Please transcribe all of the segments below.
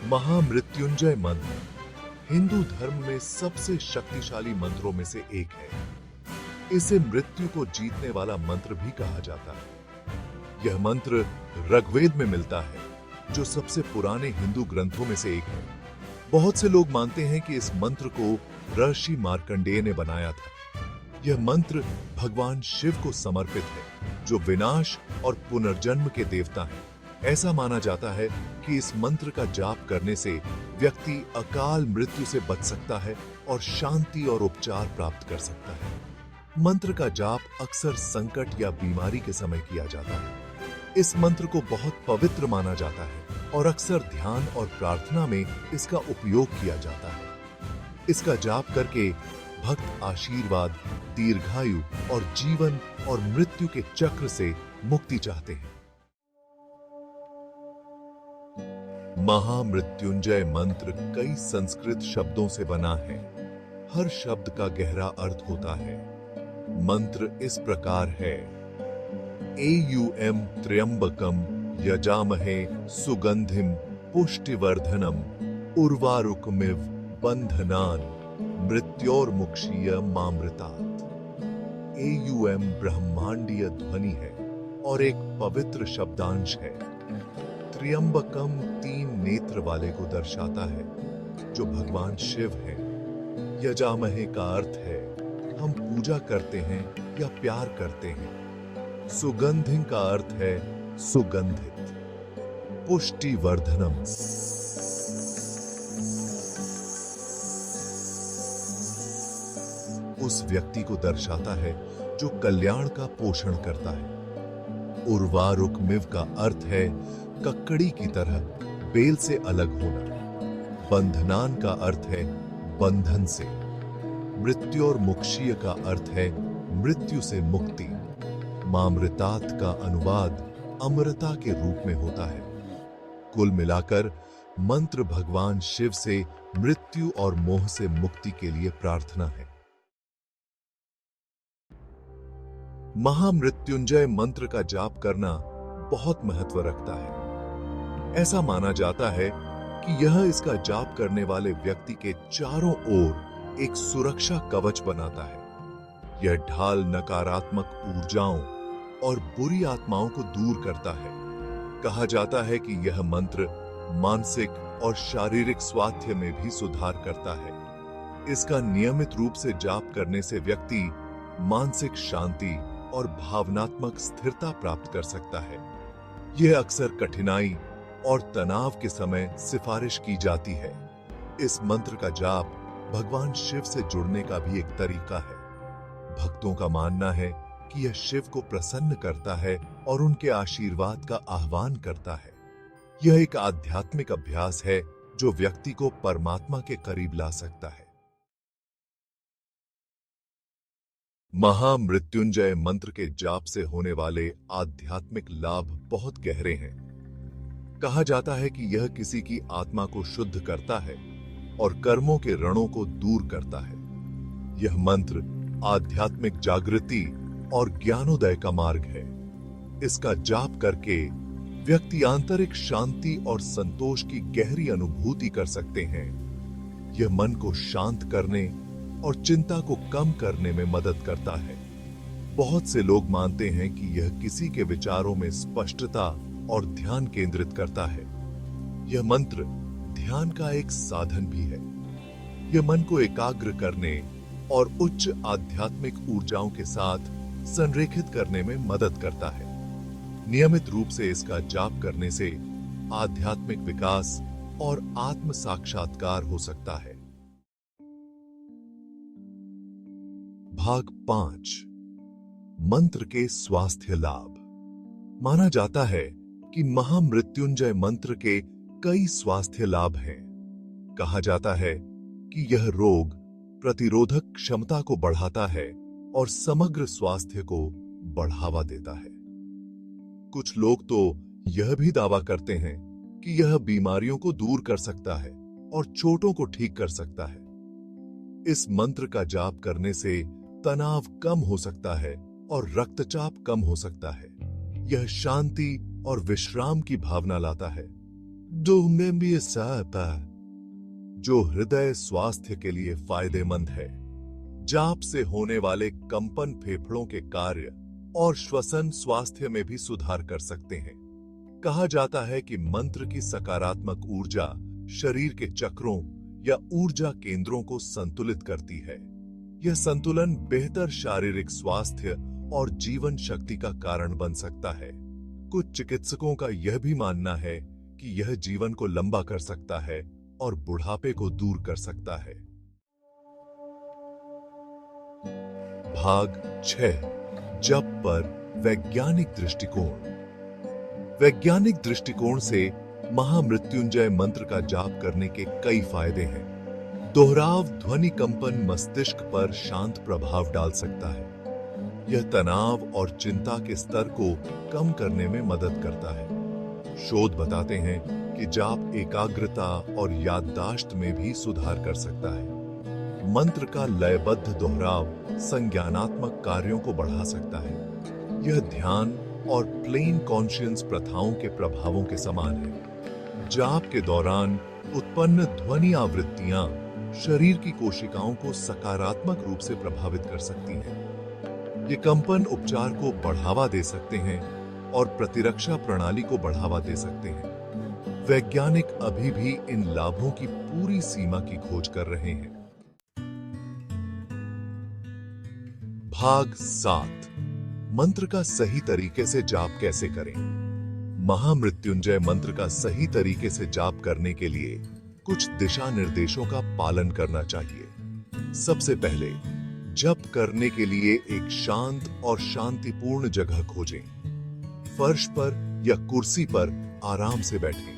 महामृत्युंजय मंत्र हिंदू धर्म में सबसे शक्तिशाली मंत्रों में से एक है। इसे मृत्यु को जीतने वाला मंत्र भी कहा जाता है। यह मंत्र ऋग्वेद में मिलता है, जो सबसे पुराने हिंदू ग्रंथों में से एक है। बहुत से लोग मानते हैं कि इस मंत्र को ऋषि मार्कंडेय ने बनाया था। यह मंत्र भगवान शिव को समर्पित है, जो विनाश और पुनर्जन्म के देवता हैं। ऐसा माना जाता है कि इस मंत्र का जाप करने से व्यक्ति अकाल मृत्यु से बच सकता है और शांति और उपचार प्राप्त कर सकता है। मंत्र का जाप अक्सर संकट या बीमारी के समय किया जाता है। इस मंत्र को बहुत पवित्र माना जाता है और अक्सर ध्यान और प्रार्थना में इसका उपयोग किया जाता है। इसका जाप करके भक्त आशीर्वाद, दीर्घायु और जीवन और मृत्यु के चक्र से मुक्ति चाहते हैं। महामृत्युंजय मंत्र कई संस्कृत शब्दों से बना है। हर शब्द का गहरा अर्थ होता है। मंत्र इस प्रकार है: एयुएम त्र्यंबकम यजामहे सुगंधिम पुष्टिवर्धनम उर्वारुकमिव बंधनान मृत्योर्मुक्षीय मामृतात्। एयुएम ब्रह्मांडीय ध्वनि है और एक पवित्र शब्दांश है। त्र्यंबकम 3 नेत्र वाले को दर्शाता है, जो भगवान शिव है। यजामहे का अर्थ है हम पूजा करते हैं या प्यार करते हैं। सुगंधिम का अर्थ है सुगंधित। पुष्टिवर्धनम उस व्यक्ति को दर्शाता है जो कल्याण का पोषण करता है। उर्वारुकमिव का अर्थ है ककड़ी की तरह बेल से अलग होना। बंधनान का अर्थ है बंधन से। मृत्यु और मुक्षीय का अर्थ है मृत्यु से मुक्ति। मामृतात का अनुवाद अमृता के रूप में होता है। कुल मिलाकर मंत्र भगवान शिव से मृत्यु और मोह से मुक्ति के लिए प्रार्थना है। महामृत्युंजय मंत्र का जाप करना बहुत महत्व रखता है। ऐसा माना जाता है कि यह इसका जाप करने वाले व्यक्ति के चारों ओर एक सुरक्षा कवच बनाता है। यह ढाल नकारात्मक ऊर्जाओं और बुरी आत्माओं को दूर करता है। कहा जाता है कि यह मंत्र मानसिक और शारीरिक स्वास्थ्य में भी सुधार करता है। इसका नियमित रूप से जाप करने से व्यक्ति मानसिक शांति और भावनात्मक स्थिरता प्राप्त कर सकता है। यह अक्सर कठिनाई और तनाव के समय सिफारिश की जाती है। इस मंत्र का जाप भगवान शिव से जुड़ने का भी एक तरीका है। भक्तों का मानना है कि यह शिव को प्रसन्न करता है और उनके आशीर्वाद का आह्वान करता है। यह एक आध्यात्मिक अभ्यास है जो व्यक्ति को परमात्मा के करीब ला सकता है। महामृत्युंजय मंत्र के जाप से होने वाले आध्यात्मिक लाभ बहुत गहरे हैं। कहा जाता है कि यह किसी की आत्मा को शुद्ध करता है और कर्मों के रणों को दूर करता है। यह मंत्र आध्यात्मिक जागृति और ज्ञानोदय का मार्ग है। इसका जाप करके व्यक्ति आंतरिक शांति और संतोष की गहरी अनुभूति कर सकते हैं। यह मन को शांत करने और चिंता को कम करने में मदद करता है। बहुत से लोग मानते हैं कि यह किसी के विचारों में स्पष्टता और ध्यान केंद्रित करता है। यह मंत्र ध्यान का एक साधन भी है। यह मन को एकाग्र करने और उच्च आध्यात्मिक ऊर्जाओं के साथ संरेखित करने में मदद करता है। नियमित रूप से इसका जाप करने से आध्यात्मिक विकास और आत्म साक्षात्कार हो सकता है। भाग 5 मंत्र के स्वास्थ्य लाभ। माना जाता है कि महामृत्युंजय मंत्र के कई स्वास्थ्य लाभ हैं। कहा जाता है कि यह रोग प्रतिरोधक क्षमता को बढ़ाता है और समग्र स्वास्थ्य को बढ़ावा देता है। कुछ लोग तो यह भी दावा करते हैं कि यह बीमारियों को दूर कर सकता है और चोटों को ठीक कर सकता है। इस मंत्र का जाप करने से तनाव कम हो सकता है और रक्तचाप कम हो सकता है। यह शांति और विश्राम की भावना लाता है। जो हृदय स्वास्थ्य के लिए फायदेमंद है। जाप से होने वाले कंपन फेफड़ों के कार्य और श्वसन स्वास्थ्य में भी सुधार कर सकते हैं। कहा जाता है कि मंत्र की सकारात्मक ऊर्जा शरीर के चक्रों या ऊर्जा केंद्रों को संतुलित करती है। यह संतुलन बेहतर शारीरिक स्वास्थ्य और जीवन शक्ति का कारण बन सकता है। कुछ चिकित्सकों का यह भी मानना है कि यह जीवन को लंबा कर सकता है और बुढ़ापे को दूर कर सकता है। भाग 6, जप पर वैज्ञानिक दृष्टिकोण। वैज्ञानिक दृष्टिकोण से महामृत्युंजय मंत्र का जाप करने के कई फायदे हैं। दोहराव ध्वनि कंपन मस्तिष्क पर शांत प्रभाव डाल सकता है। यह तनाव और चिंता के स्तर को कम करने में मदद करता है। शोध बताते हैं कि जाप एकाग्रता और याददाश्त में भी सुधार कर सकता है। मंत्र का लयबद्ध दोहराव संज्ञानात्मक कार्यों को बढ़ा सकता है। यह ध्यान और प्लेन कॉन्शियस प्रथाओं के प्रभावों के समान है। जाप के दौरान उत्पन्न ध्वनि आवृत्तियां शरीर की कोशिकाओं को सकारात्मक रूप से प्रभावित कर सकती हैं। ये कंपन उपचार को बढ़ावा दे सकते हैं और प्रतिरक्षा प्रणाली को बढ़ावा दे सकते हैं। वैज्ञानिक अभी भी इन लाभों की पूरी सीमा की खोज कर रहे हैं। भाग 7, मंत्र का सही तरीके से जाप कैसे करें। महामृत्युंजय मंत्र का सही तरीके से जाप करने के लिए कुछ दिशा निर्देशों का पालन करना चाहिए। सबसे पहले जप करने के लिए एक शांत और शांतिपूर्ण जगह खोजें। फर्श पर या कुर्सी पर आराम से बैठें।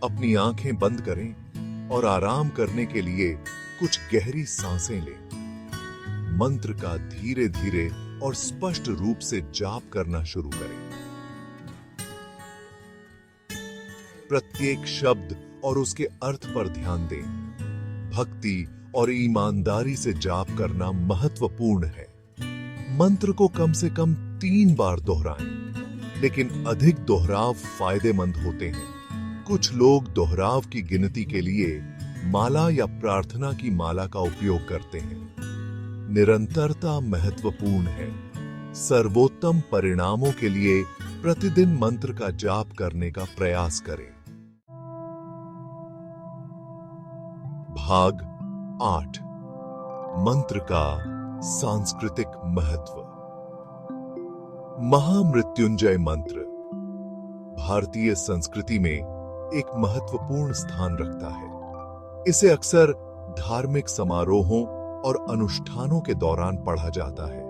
अपनी आंखें बंद करें और आराम करने के लिए कुछ गहरी सांसें लें। मंत्र का धीरे धीरे और स्पष्ट रूप से जाप करना शुरू करें। प्रत्येक शब्द और उसके अर्थ पर ध्यान दें। भक्ति और ईमानदारी से जाप करना महत्वपूर्ण है। मंत्र को कम से कम 3 बार दोहराएं, लेकिन अधिक दोहराव फायदेमंद होते हैं। कुछ लोग दोहराव की गिनती के लिए माला या प्रार्थना की माला का उपयोग करते हैं। निरंतरता महत्वपूर्ण है। सर्वोत्तम परिणामों के लिए प्रतिदिन मंत्र का जाप करने का प्रयास करें। भाग 8, मंत्र का सांस्कृतिक महत्व। महामृत्युंजय मंत्र भारतीय संस्कृति में एक महत्वपूर्ण स्थान रखता है। इसे अक्सर धार्मिक समारोहों और अनुष्ठानों के दौरान पढ़ा जाता है।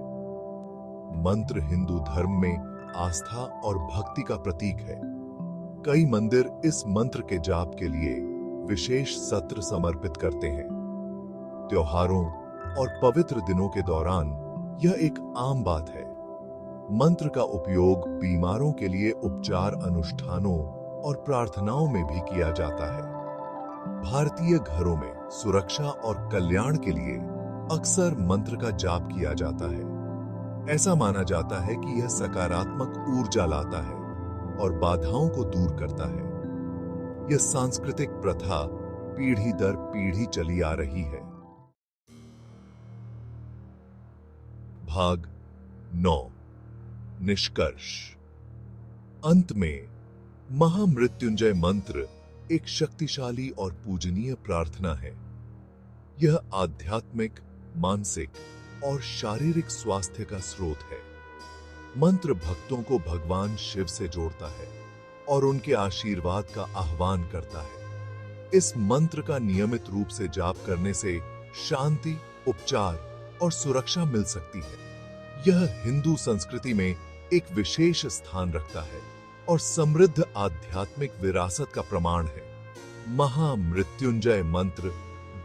मंत्र हिंदू धर्म में आस्था और भक्ति का प्रतीक है। कई मंदिर इस मंत्र के जाप के लिए विशेष सत्र समर्पित करते हैं। त्योहारों और पवित्र दिनों के दौरान यह एक आम बात है। मंत्र का उपयोग बीमारों के लिए उपचार अनुष्ठानों और प्रार्थनाओं में भी किया जाता है। भारतीय घरों में सुरक्षा और कल्याण के लिए अक्सर मंत्र का जाप किया जाता है। ऐसा माना जाता है कि यह सकारात्मक ऊर्जा लाता है और बाधाओं को दूर करता है। यह सांस्कृतिक प्रथा पीढ़ी दर पीढ़ी चली आ रही है। भाग 9, निष्कर्ष। अंत में महामृत्युंजय मंत्र एक शक्तिशाली और पूजनीय प्रार्थना है। यह आध्यात्मिक, मानसिक और शारीरिक स्वास्थ्य का स्रोत है। मंत्र भक्तों को भगवान शिव से जोड़ता है और उनके आशीर्वाद का आह्वान करता है। इस मंत्र का नियमित रूप से जाप करने से शांति, उपचार और सुरक्षा मिल सकती है। यह हिंदू संस्कृति में एक विशेष स्थान रखता है और समृद्ध आध्यात्मिक विरासत का प्रमाण है। महामृत्युंजय मंत्र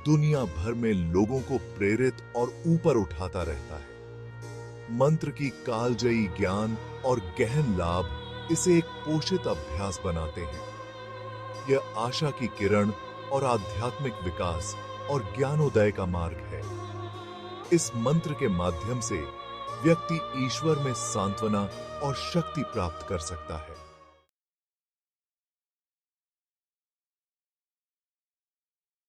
दुनिया भर में लोगों को प्रेरित और ऊपर उठाता रहता है। मंत्र की कालजयी ज्ञान और गहन लाभ इसे एक पोषित अभ्यास बनाते हैं। यह आशा की किरण और आध्यात्मिक विकास और ज्ञानोदय का मार्ग है। इस मंत्र के माध्यम से व्यक्ति ईश्वर में सांत्वना और शक्ति प्राप्त कर सकता है।